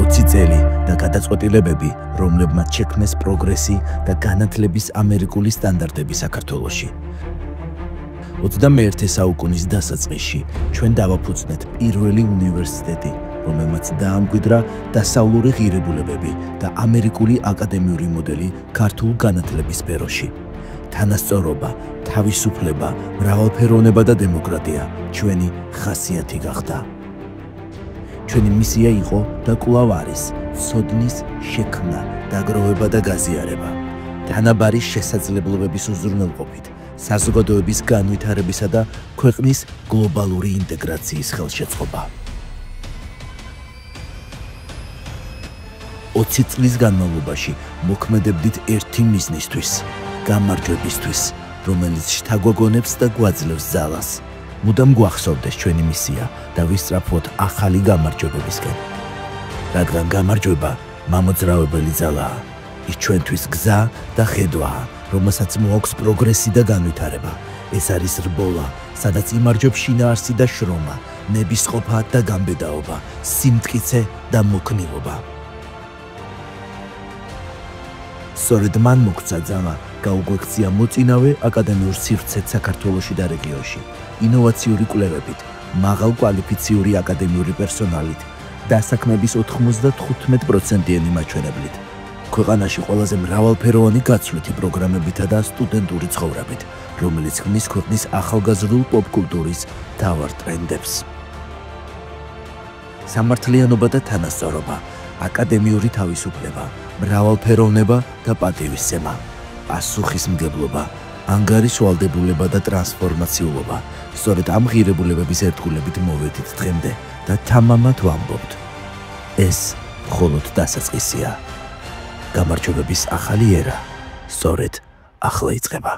20 წელი და გადაწყვეტილებები, რომლებმაც შექმნეს პროგრესი და განათლების ამერიკული სტანდარტები საქართველოში. 21 საუკუნის დასაწყისში ჩვენ დავაფუძნეთ პირველი უნივერსიტეტი, რომელმაც დაამკვიდრა დასავლური ღირებულებები და ამერიკული აკადემიური მოდელი ქართულ განათლების სფეროში. თანასწორობა, თავისუფლება, მრავალფეროვნება და დემოკრატია ჩვენი ხასიათი გახდა. ჩვენი მისია იყო და კვლავ არის ცოდნის შექმნა, დაგროვება და გაზიარება. თანაბარი შესაძლებლობების უზრუნველყოფით, საზოგადოების განვითარებისა და ქვეყნის გლობალური ინტეგრაციის ხელშეწყობა. 20 წლის განმავლობაში მოქმედებდით ერთი მიზნისთვის, გამარჯვებისთვის, რომელიც შთაგვაგონებს და გვაძლევს ძალას. მუდამ გვახსოვდეს ჩვენი მისია და ვისწრაფოთ ახალი გამარჯვებებისკენ. რადგან გამარჯვება მამოძრავებელი ძალაა, ის ჩვენთვის გზა და ხედვაა, რომელსაც მოაქვს პროგრესი და განვითარება. ეს არის რბოლა, სადაც იმარჯვებს შინაარსი და შრომა, ნებისყოფა და გამბედაობა, სიმტკიცე და მოქნილობა. სწორედ მან მოგცა ძალა გაუგვექცია მოწინავე აკადემიურ სივრცეთ საქართველოში და რეგიონში, ინოვაციური კვლევებით, მაღალკვალიფიციური აკადემიური პერსონალით, დასაქმების 95%-იანი მაჩვენებლით, ქვეყანაში ყველაზე მრავალფეროვანი გაცვლითი პროგრამებითა და სტუდენტური ცხოვრებით, რომელიც ქმნის ქვეყნის ახალგაზრდულ პოპკულტურის მთავარ ტრენდებს. სამართლიანობა და თანასწორობა, აკადემიური თავისუფლება, მრავალფეროვნება და პატივისცემა, პასუხისმგებლობა, ანგარის ვალდებულება და ტრანსფორმაციულობა. სწორედ ამ ღირებულებების ერთგულებით მოვედით დღემდე და თამამად ვამბობთ. ეს მხოლოდ დასაწყისია. გამარჯვებების ახალი ერა სწორედ ახლა იწყება.